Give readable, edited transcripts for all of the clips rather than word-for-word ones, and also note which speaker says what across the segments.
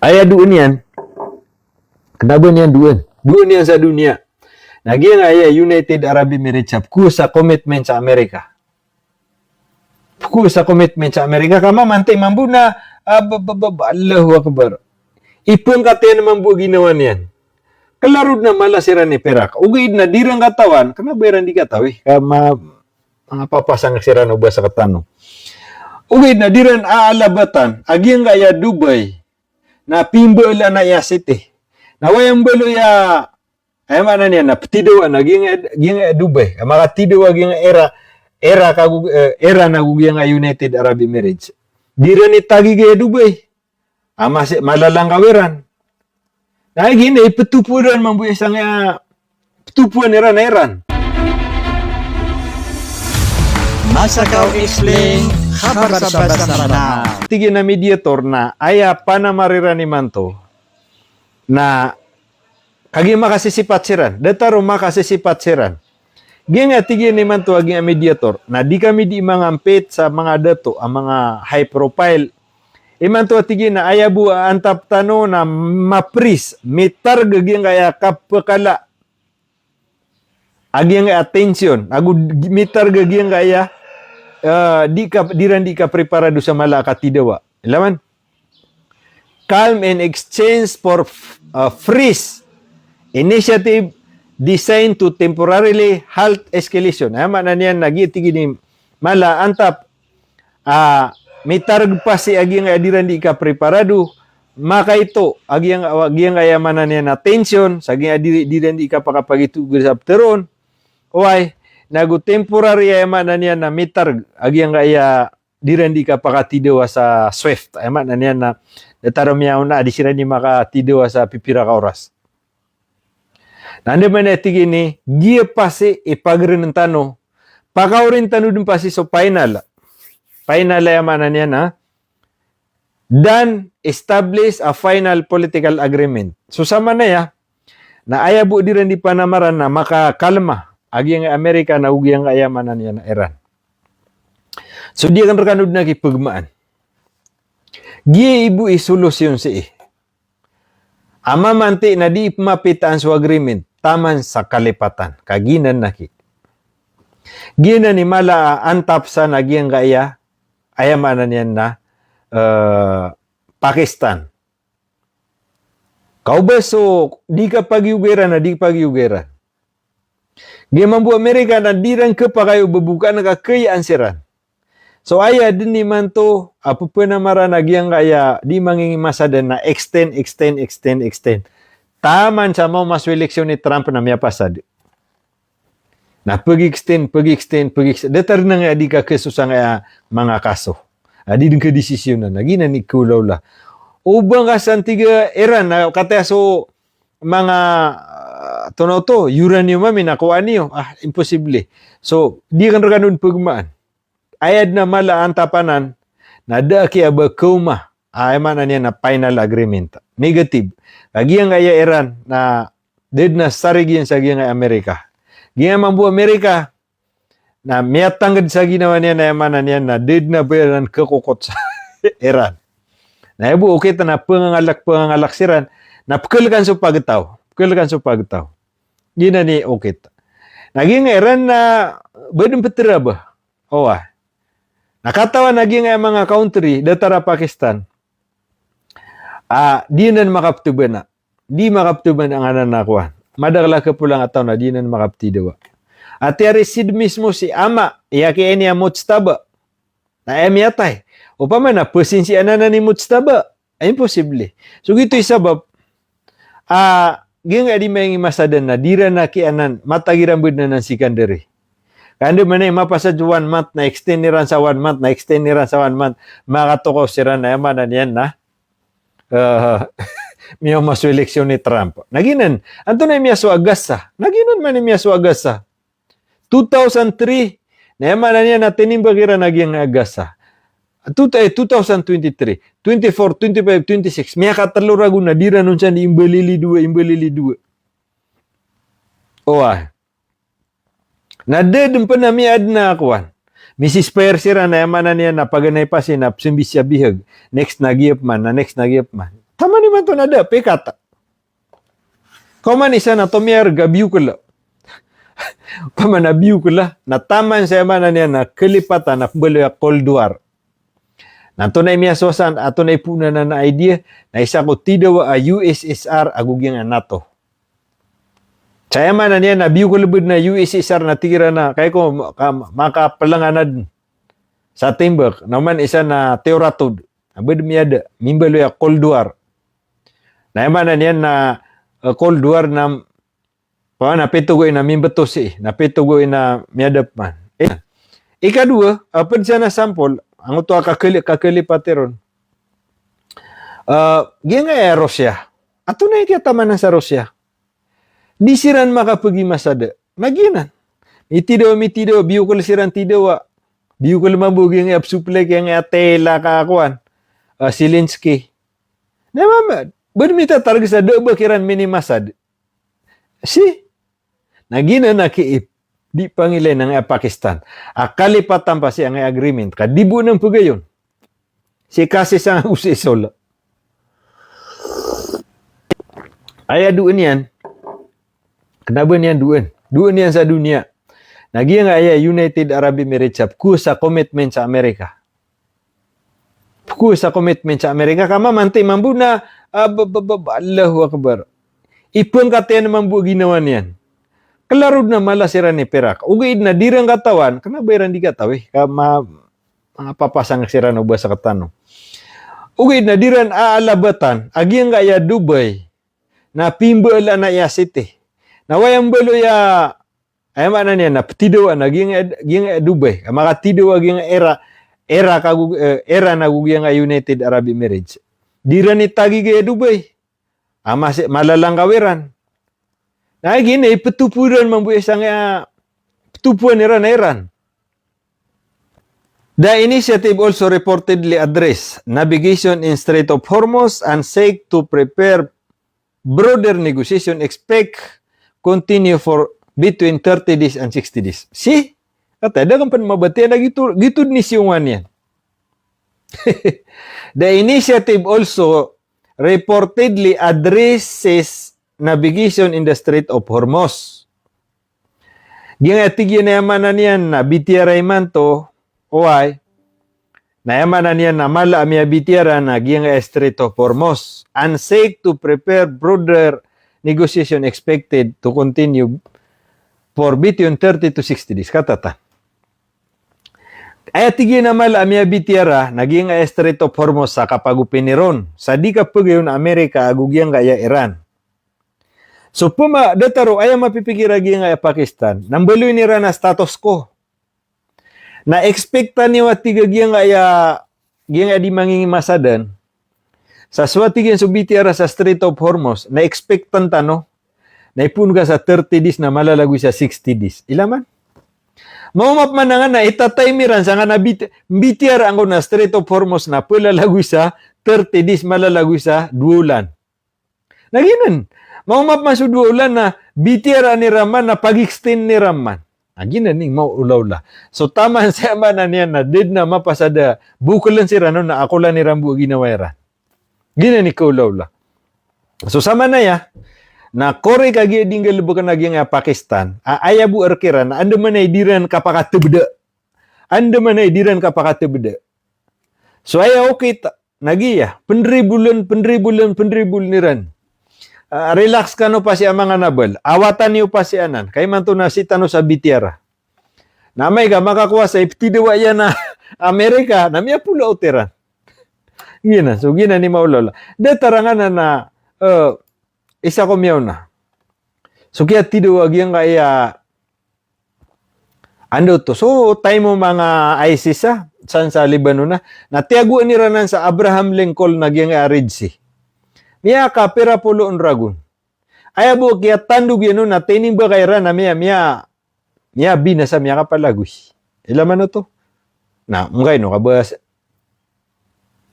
Speaker 1: Ayah duun yan. Kenapa niyan duun? Duun yan sa dunia. Naging ayah United Arab Emirates ku sa komitmen sa Amerika. Ku sa komitmen sa Amerika kama mantay mambu na Allahu Akbar. Ipon kate naman bu ginawa niyan. Kelarud na malasiran ni perak. Ugid na dirang katawan, kana bayran di katawi. Kama mga papasang siran ubah sa katano. Ugid na diran aalabatan, agiang gaya Dubai, na pimbala na ya city. Na wayang balo ya, ay mana niya, na petidawa na, giyang Dubai. Maka tidawa giyang era na giyang United Arab Emirates. Diran itagi gaya Dubai. Malalang kawiran. Na gini, petupuran mambuya sang petupuan Iran.
Speaker 2: Masakaw Explain, kabar-sabas na.
Speaker 1: Tigil na mediator na aya panamariran ni Manto na kagi makasisipat siran. Dataro makasisipat siran. Gaya tigil ni Manto aging mediator na di kami di mangampit sa mga dato, ang mga high profile. Imanto tigil na aya bu antap tano na mapris, mitar gaging kaya kapakala. Aging attention, agu mitar gaging kaya di ka preparado sa malaka tidawa. Laman? Calm and exchange for freeze initiative designed to temporarily halt escalation. Mana niyan nagitigi ni mala antap mitarg pa si aging adiran di ka preparado maka ito aging ayamanan niya na tension saging adiran di ka pakapagitu sa teron oy nagu temporary ayamanan niya na mitarg aging aya diran di ka pakatidawa sa swift ayamanan niya na datarom niya una adisiran ni makatidawa sa pipira ka oras. Nande man etigi ni gia pasi ipagren tano pakaurin tano dun pasi so final ayamanan niya na dan establish a final political agreement. So sama na ya na ayabu diran di panamaran na makakalma aging Amerika na ugyang ayamanan niya na Iran. So di kan rekanud na kipagmaan. Gi ibu isolusyon si ama manti na di mapitaan sa agreement taman sa kalipatan kaginan naki. Gina ni mala antap sa nagyang gaya ayamanan yan na Pakistan. Kau beso di ka pagyugera na di pagyugera. Giman bu Amerika na dirang kepakayo bebuka na kakayaan siran. So aya din ni manto apa penamara nagyang gaya di mangingi masa dan na extend. Taman sa mau masuk eleksyon ni Trump na miya pasad. Na pag-extend. Datar na nga di ka kesusang mga kaso. Adi din ka desisyonan. Nagina ni kulaw la. Ubang kasan tiga Iran na kata so mga tono uranium amin nakuha niyo. Imposible. So, di kan rekanun pagmaan. Ayad na mala ang tapanan na da kaya ba kauma mana niya na final agreement. Negative. Lagi ang kaya Iran na dead na sarigyan sa giyang Amerika. Giyang mambu Amerika na miyatanggad sa ginawa niya na yamanan niya na dead na bayaran kakukot sa Iran. Na ibu okay na pangangalak siran na pekelkan sa pagtaw. Gina ni okay. Naging Iran na badong petera ba? Nakatawan naging mga country datara Pakistan. Di nan makaptuban na. Di makaptuban ang anan nakuha. Madagla ka pulang ataw na di nan makaptidawa. At yarisid mismo si ama, iyaki niya mutstaba. Na emyatay. Upama na, pasin si anana ni mutstaba. Ay imposible. So gito'y sabab, giyang adi may masadan na, dira na ki anan, matagirambud na ng Sikandari. Kando man mapasad 1 month, na extend niran sa 1 month, makatukaw siran na yamanan yan na, miyaw masu eleksyon ni Trump. Naginan, anto na miyaso agasa. Naginan man miyaso agasa. 2003, na yamanan niya na tinimbagira naging agasa. 2023, 24, 25, 26, miya katalurago na dira nun siya ni imbalili 2. Nadedem pa na miad na akuan. Mrs. Persira na yamanan niya na paganay pa sinap simbisya bihag. Next nagyap man. Tama ni man to nada, pekata. Kau man isa na tomiar gabiu kula. Pamanabiu kula, na taman sa mana niya na kelipatan na belo ya Cold War. Na to na imiasosan, ato na ipuna na idea, na isa ko tidawa a USSR agugyang NATO. Saya mana niya na biu ko lubid na USSR na tira na, kaya ko makapalanganad sa timbak, naman isa na teoratod. Abad miyada, mimbalo ya Cold War. Na mana niya na Cold War na napitugoy na mimbetos napitugoy na miyadap man. Ikadua, apad siya na sample, ang ito kakalipateron. Giyang nga Russia. Ato na ikataman na sa Russia. Di siran makapagi masada. Maginan. Mitidaw, biyo ko siran tidaw. Biyo ko mabugi nga supply kaya nga tela kakakuan. Zelensky. Na mama, bermita targa sa doba kiran minimasad. Si, nagina na kiip. Di pangilay ng Pakistan. Kalipatan pa siya ang agreement. Kadibo ng pugayon. Si kasi sa usisol. Ay duan yan. Kenapa niyan duan? Duan yan sa dunia. Nagi nga ay United Arab Emirates ku sa commitment sa Amerika. Ku sa commitment sa Amerika. Kama mantay mambu na Allahu Akbar. Ipang katiyan mambu ginawa niyan. Kelarud na malas siran ni perak. Ugaid na dirang katawan, kena bayaran di katawi. Papasang siran ubah sa katano. Ugaid na diran aalabatan, agi ang kaya Dubai, na pimbala na ya city. Na wayang balo ya, ay mana niya, na petidoan, agi ang Dubai. Makatido agi ang era na gugi ang United Arab Emirates. Diran ni tagi kaya Dubai. Malalang kawiran. Nah gini, petupuran membuat sangat petupuan Iran. The initiative also reportedly addressed navigation in Strait of Hormuz and seek to prepare broader negotiation expect continue for between 30 days and 60 days. Si, kata ada kan mabati na gitu ni siungan yan. The initiative also reportedly addresses navigation in the Strait of Hormuz. Giyang atigyan na yaman na niyan na bitiara iman to, oay, na yaman na niyan na mala amya bitiara na giyang Strait of Hormuz, and seek to prepare broader negotiation expected to continue for between 30 to 60 days. Katata. Ay atigyan na mala amya bitiara na giyang Strait of Hormuz sa kapagupiniron, sa di kapagayon na Amerika agugyang kaya Iran. So dataro ay mapipigir agi nga Pakistan. Nambaloy ni na status quo. Na expectan ni wati gagi nga di manging masadan. Sa swati gen subitiara sa Strait of Hormuz, na expectan tano. Na ipun ka sa 30 days na malalagoy sa 60 days. Ilaman? Maumap man nga na itatay miran sa nga na bitiara ang na Strait of Hormuz na palalagoy sa 30 days malalagoy sa 2 ulan. Naginan. Maumap masuduulan na bitiara ni Raman na pag-extend ni Raman. Agin na ning maulaula. So tama sa mana niya na did na mapasada bukulan si Rano na ako lang ni Rambu ginawairan. Gina ni kaulaula. So sama na ya na kore kagi dinggal bukan lagi nga Pakistan. Ayabu erkira na anda manay diran kapakatebeda. Anda manay diran kapakatebeda. So aya okay nagiya pendribulan niran. Relax ka no pa si mga nabal. Awatan niyo pa si anan. Kay man to na si tano sa bitiara. Namay ka makakuha sa iptidewa yan na Amerika. Namya pula uteran. Gina. So gina ni maulala. Datarangan na isa ko miyaw na. So kaya tidewa gyang kaya ando to. So time mo mga ISIS san sa Lebanon na. Natiaguan ni ranan sa Abraham Lincoln na gyang Red Sea. Miya ka pera pulo on dragon. Ayabu kaya tandug yun na tining ba kayra na miya binasa miya ka palagoy. Ilaman na to. Na, mungkay no, kabas.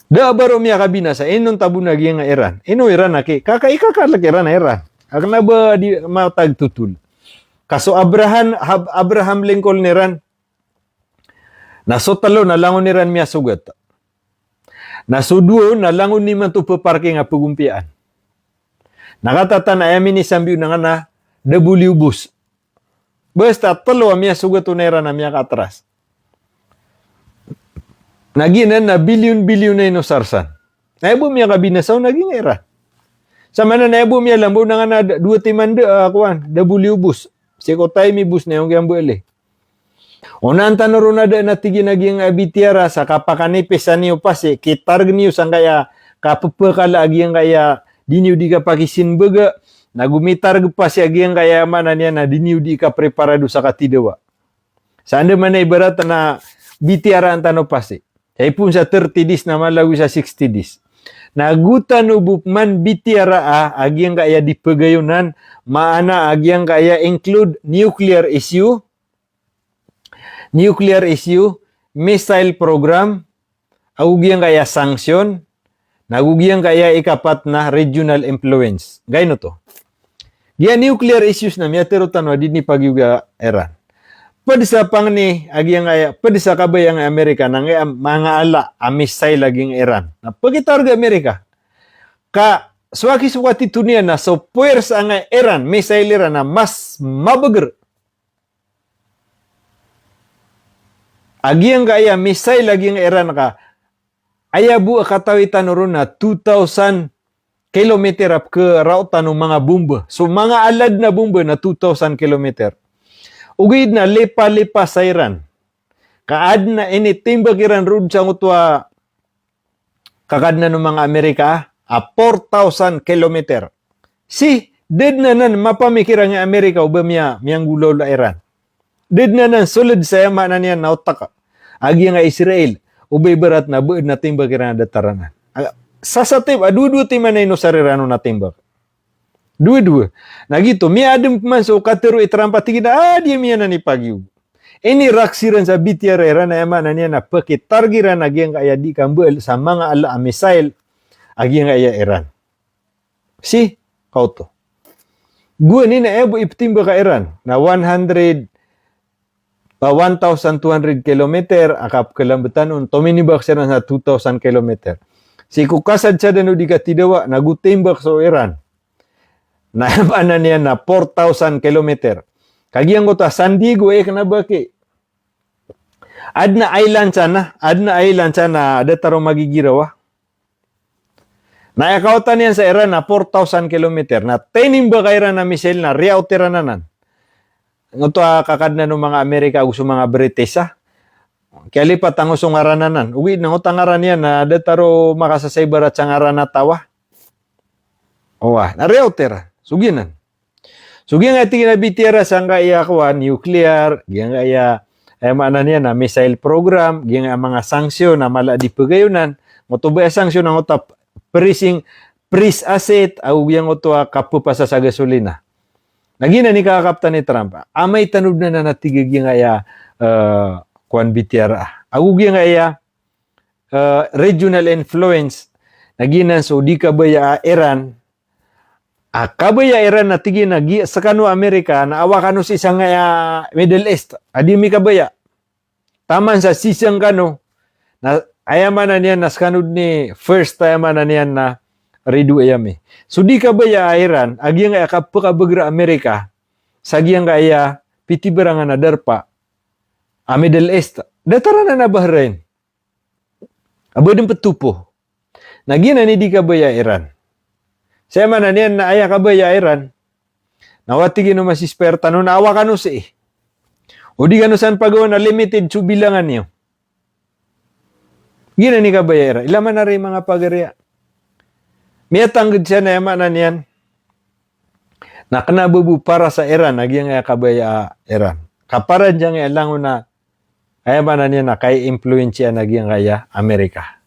Speaker 1: Da baro miya ka binasa, inon tabu na nga Iran. Ino Iran na ki, kakaikakalak Iran na Iran. Akna ba di matag tutul. Kaso Abraham Lincoln ni Iran. Nasotalo na langon ni Iran miya sugat. Nasuduo na langon ni man to paparking nga pagumpian. Nakatatan ayamin ni sambiw na nga na W bus. Basta talo amya sugat unera na miya katras. Naginan na bilyon-bilyon na inosarsan. Naibo miya kabinasaw naging era. Sa mana naibo miya lambo na nga na 2 timanda W bus. Sikotay mi bus na yung gambole. Unan tanoro na da natigi naging abitiara sa kapakanipis sa niyo pasi kitarg niyo sang kaya kapapakala agiyang kaya diniyo di ka pakisin baga nagumitarg pa si agiyang kaya mana niya na diniyo di ka preparado sa katidawa. Sa anda man ibarat na bitiara ang tano pasi. Ay pun sa 30 days na malago sa 60 days. Nagutan ubuk man bitiara agiyang kaya di pagayunan maana agiyang kaya include nuclear issue, missile program, agugiyang kaya sanction, nagugiyang kaya ikapat na regional influence. Gayno to. Giya nuclear issues na miya pero tanwa di ni pagyuga Iran. Pwede sa pang ni agiyang kaya pwede sa kabayang Amerika nang mga ala a missile laging Iran. Na pagitarga Amerika. Ka swaki-swati dunia na so puwersa ang Iran, missile Iran na mas mabager. Agiyang kaya missile laging Iran ka ayabu katawitan ron na 2,000 kilometer up ke rautan ng mga bomba. So mga alad na bomba na 2,000 kilometer. Ugid na lepa-lepa sa Iran. Kaad na ini timbag Iran rud sa utwa kakad na ng mga Amerika 4,000 kilometer. Si dead na nan mapamikira nga Amerika uba miyang gulaw la Iran. Dead na nan sulod sa yama na niya nautak. Agi nga Israel ubay barat na buod na timbag Iran dataranan. Sasatib adu-du timan na ino sarirano na timbag. Dua-dua. Nah gitu, miya adem man so katero itrampa tigida dia miya na ni pagyu. Ini raksiran sa bitiara era na ema na niya na pakitargiran agyang kaya di kambel sa mga ala misail agyang kaya Iran. Si kauto. Gua ni na ebo iptimba ka Iran na 1,200 kilometer akap kelambutan un tominibak siya na 2,000 kilometer. Si kukasad siya dano di katidawa nagutimbak so Iran. Na ano niya na 4,000 kilometer. Kagiyang ko ta San Diego na baki. Adna island sana na dataro magigirawa. Na yakautan niyan sa Iran na 4,000 kilometer na tenimba ka Iran na missile na riauteranan. Ngoto kakad na ng mga Amerika gusto mga British Kaya lipat ang usong arananan. Uwi na utang aran yan na dataro makasasaybarat sa ngaran na tawa. Na riautera. Suginan. Suginan nga tingin na bitira sa nga iya nuclear, giyan nga iya mana niya na missile program, giyan nga mga sanksyon na mala di pagayunan, motoba sanksyon ang utap freeze asset, au giyan uto kapu pa sa gasolina. Nagina ni kakaptan ni Trump, amay tanud na natigig giyan nga iya kuan bitira. Au giyan nga iya regional influence, naginan so di ka ba ya Iran, kabaya Iran na tigi na sa kanu Amerika na awakan sa isang Middle East. Adi mi kabaya. Taman sa sisang kanu na ayaman na niyan na skanud ni first ayaman na niyan na redu ayami. So di kabaya Iran agi nga kapakabagra Amerika sagi nga aya pitiberangan na darpa Middle East. Datara na Bahrain. Abo din petupo. Nagina ni di kabaya Iran. Saya mana niyan na aya kabaya Iran. Nawatigi no masisperta no naawa kanu si. O di kanu san pagawa na limited su bilangan niyo. Gina ni kabaya Iran. Ilaman na rin mga pagariya. Miyatanggad siya na yama na niyan. Nakanabubu para sa Iran. Nagyang kabaya Iran. Kaparan diyang ilang na ayaman na niyan na kay influensya nagyang kaya Amerika.